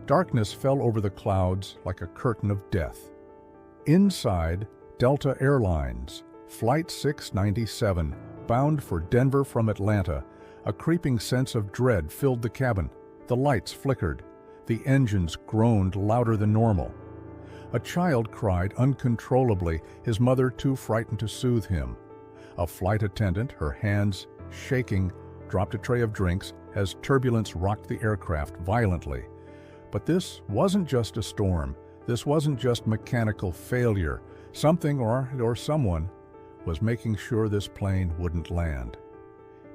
Darkness fell over the clouds like a curtain of death. Inside, Delta Airlines, Flight 697, bound for Denver from Atlanta, a creeping sense of dread filled the cabin. The lights flickered. The engines groaned louder than normal. A child cried uncontrollably, his mother too frightened to soothe him. A flight attendant, her hands shaking, dropped a tray of drinks as turbulence rocked the aircraft violently. But this wasn't just a storm. This wasn't just mechanical failure. Something or someone was making sure this plane wouldn't land.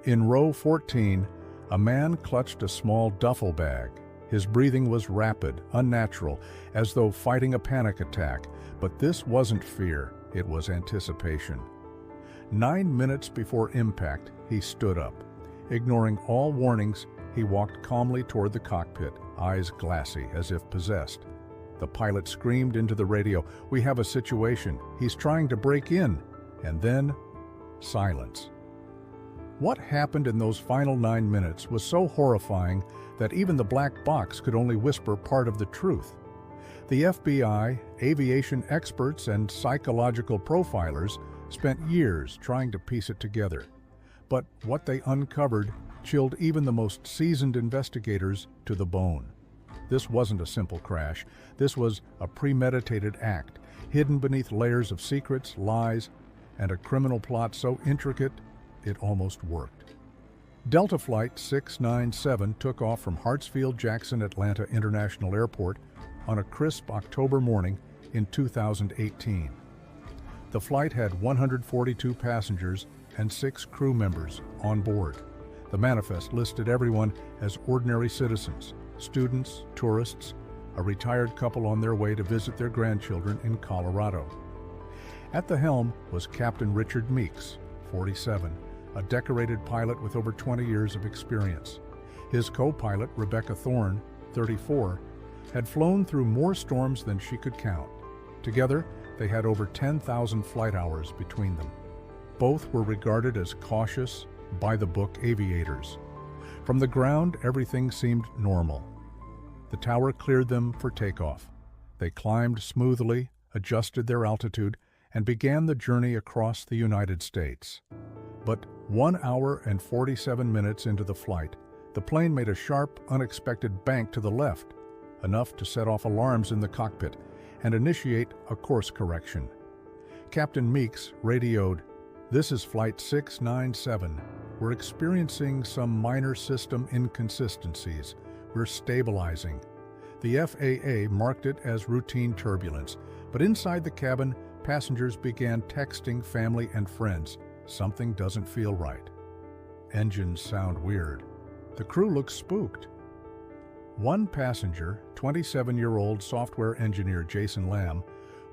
In row 14, a man clutched a small duffel bag. His breathing was rapid, unnatural, as though fighting a panic attack. But this wasn't fear, it was anticipation. 9 minutes before impact, he stood up. Ignoring all warnings, he walked calmly toward the cockpit, eyes glassy, as if possessed. The pilot screamed into the radio, "We have a situation. He's trying to break in." And then, silence. What happened in those final 9 minutes was so horrifying that even the black box could only whisper part of the truth. The FBI, aviation experts, and psychological profilers spent years trying to piece it together. But what they uncovered chilled even the most seasoned investigators to the bone. This wasn't a simple crash. This was a premeditated act, hidden beneath layers of secrets, lies, and a criminal plot so intricate it almost worked. Delta Flight 697 took off from Hartsfield-Jackson Atlanta International Airport on a crisp October morning in 2018. The flight had 142 passengers and 6 crew members on board. The manifest listed everyone as ordinary citizens, students, tourists, a retired couple on their way to visit their grandchildren in Colorado. At the helm was Captain Richard Meeks, 47, a decorated pilot with over 20 years of experience. His co-pilot, Rebecca Thorne, 34, had flown through more storms than she could count. Together, they had over 10,000 flight hours between them. Both were regarded as cautious, by-the-book aviators. From the ground, everything seemed normal. The tower cleared them for takeoff. They climbed smoothly, adjusted their altitude, and began the journey across the United States. But 1 hour and 47 minutes into the flight, the plane made a sharp, unexpected bank to the left, enough to set off alarms in the cockpit and initiate a course correction. Captain Meeks radioed, "This is Flight 697. We're experiencing some minor system inconsistencies. We're stabilizing." The FAA marked it as routine turbulence, but inside the cabin, passengers began texting family and friends. "Something doesn't feel right. Engines sound weird. The crew looks spooked." One passenger, 27-year-old software engineer Jason Lamb,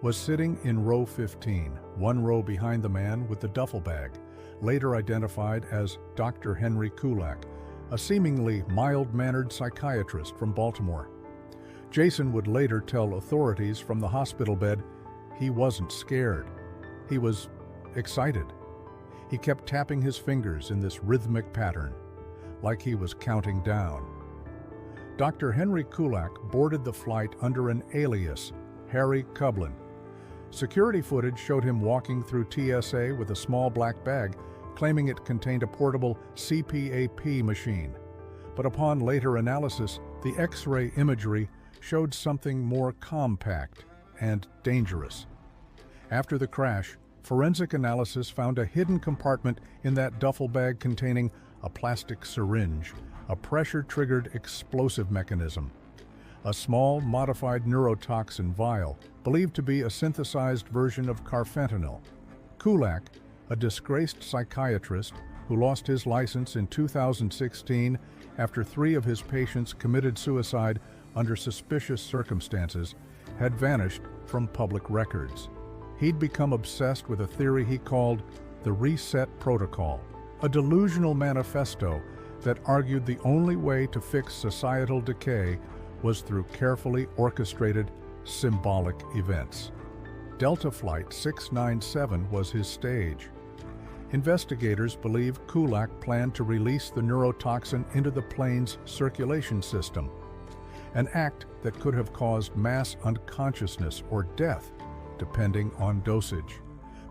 was sitting in row 15, one row behind the man with the duffel bag, later identified as Dr. Henry Kulak, a seemingly mild-mannered psychiatrist from Baltimore. Jason would later tell authorities from the hospital bed he wasn't scared. He was excited. He kept tapping his fingers in this rhythmic pattern, like he was counting down. Dr. Henry Kulak boarded the flight under an alias, Harry Cublin. Security footage showed him walking through TSA with a small black bag, claiming it contained a portable CPAP machine. But upon later analysis, the X-ray imagery showed something more compact and dangerous. After the crash, forensic analysis found a hidden compartment in that duffel bag containing a plastic syringe, a pressure-triggered explosive mechanism. A small, modified neurotoxin vial, believed to be a synthesized version of carfentanil. Kulak, a disgraced psychiatrist who lost his license in 2016 after 3 of his patients committed suicide under suspicious circumstances, had vanished from public records. He'd become obsessed with a theory he called the Reset Protocol, a delusional manifesto that argued the only way to fix societal decay was through carefully orchestrated, symbolic events. Delta Flight 697 was his stage. Investigators believe Kulak planned to release the neurotoxin into the plane's circulation system. an act that could have caused mass unconsciousness or death, depending on dosage.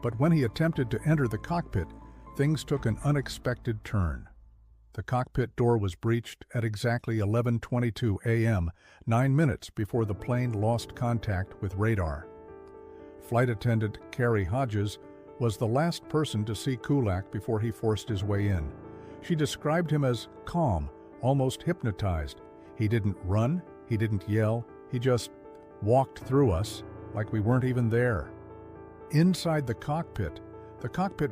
But when he attempted to enter the cockpit, things took an unexpected turn. The cockpit door was breached at exactly 11:22 a.m., 9 minutes before the plane lost contact with radar. Flight attendant Carrie Hodges was the last person to see Kulak before he forced his way in. She described him as calm, almost hypnotized. He didn't run, he didn't yell, he just walked through us like we weren't even there. Inside the cockpit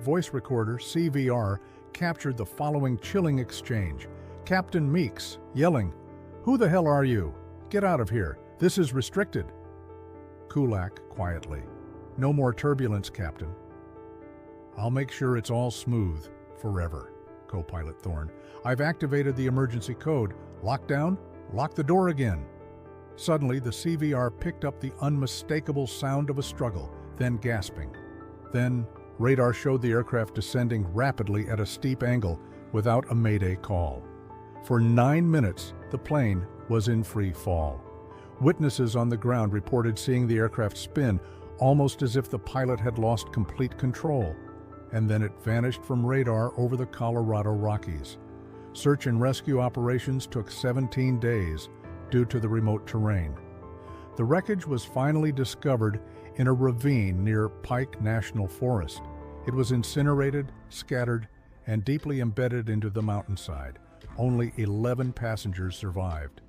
voice recorder, CVR, captured the following chilling exchange. Captain Meeks yelling, "Who the hell are you? Get out of here. This is restricted." Kulak quietly, "No more turbulence, Captain." "I'll make sure it's all smooth forever." Co-pilot Thorne, "I've activated the emergency code. Lockdown, lock the door again." Suddenly, the CVR picked up the unmistakable sound of a struggle, then gasping. Then, radar showed the aircraft descending rapidly at a steep angle without a mayday call. For 9 minutes, the plane was in free fall. Witnesses on the ground reported seeing the aircraft spin, almost as if the pilot had lost complete control, and then it vanished from radar over the Colorado Rockies. Search and rescue operations took 17 days due to the remote terrain. The wreckage was finally discovered in a ravine near Pike National Forest. It was incinerated, scattered, and deeply embedded into the mountainside. Only 11 passengers survived.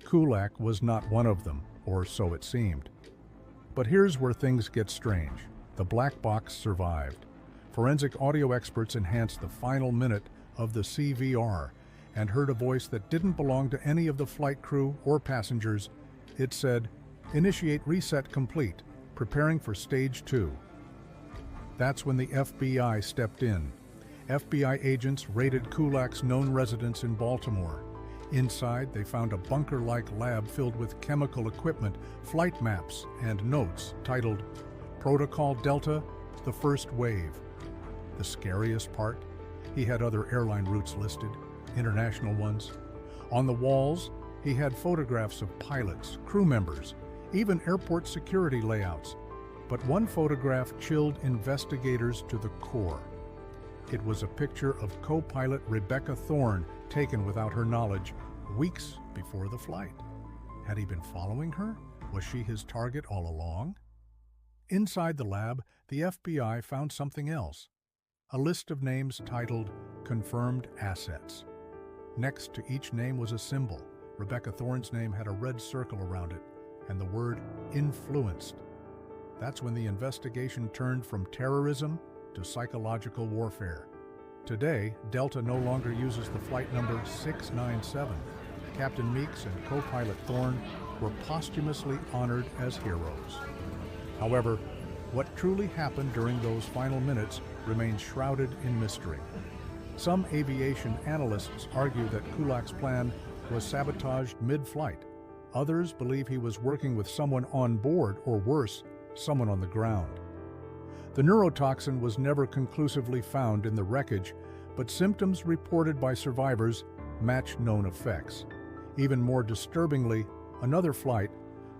Kulak was not one of them, or so it seemed. But here's where things get strange. The black box survived. Forensic audio experts enhanced the final minute of the CVR and heard a voice that didn't belong to any of the flight crew or passengers. It said, "Initiate reset complete, preparing for stage 2. That's when the FBI stepped in. FBI agents raided Kulak's known residence in Baltimore. Inside, they found a bunker-like lab filled with chemical equipment, flight maps, and notes titled Protocol Delta, the First Wave. The scariest part? He had other airline routes listed, international ones. On the walls, he had photographs of pilots, crew members, even airport security layouts. But one photograph chilled investigators to the core. It was a picture of co-pilot Rebecca Thorne, taken without her knowledge, weeks before the flight. Had he been following her? Was she his target all along? Inside the lab, the FBI found something else. A list of names titled Confirmed Assets. Next to each name was a symbol. Rebecca Thorne's name had a red circle around it, and the word influenced. That's when the investigation turned from terrorism to psychological warfare. Today, Delta no longer uses the flight number 697. Captain Meeks and co-pilot Thorne were posthumously honored as heroes. However, what truly happened during those final minutes remains shrouded in mystery. Some aviation analysts argue that Kulak's plan was sabotaged mid-flight. Others believe he was working with someone on board, or worse, someone on the ground. The neurotoxin was never conclusively found in the wreckage, but symptoms reported by survivors match known effects. Even more disturbingly, another flight,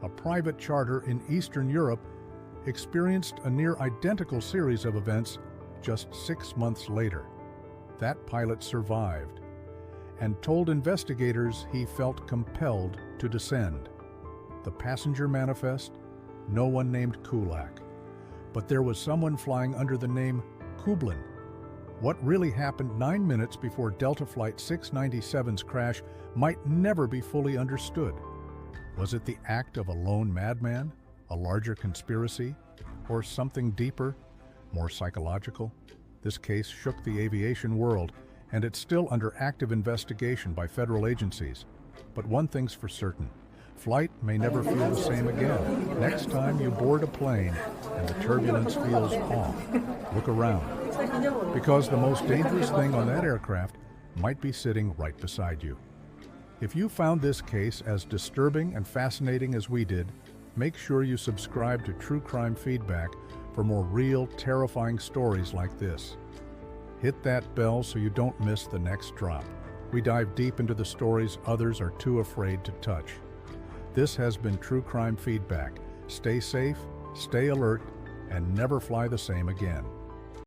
a private charter in Eastern Europe, experienced a near-identical series of events just 6 months later. That pilot survived and told investigators he felt compelled to descend. The passenger manifest? No one named Kulak. But there was someone flying under the name Kublin. What really happened 9 minutes before Delta Flight 697's crash might never be fully understood. Was it the act of a lone madman, a larger conspiracy, or something deeper, more psychological? This case shook the aviation world, and it's still under active investigation by federal agencies. But one thing's for certain. Flight may never feel the same again. Next time you board a plane and the turbulence feels off, look around. Because the most dangerous thing on that aircraft might be sitting right beside you. If you found this case as disturbing and fascinating as we did, make sure you subscribe to True Crime Feedback for more real, terrifying stories like this. Hit that bell so you don't miss the next drop. We dive deep into the stories others are too afraid to touch. This has been True Crime Feedback. Stay safe, stay alert, and never fly the same again.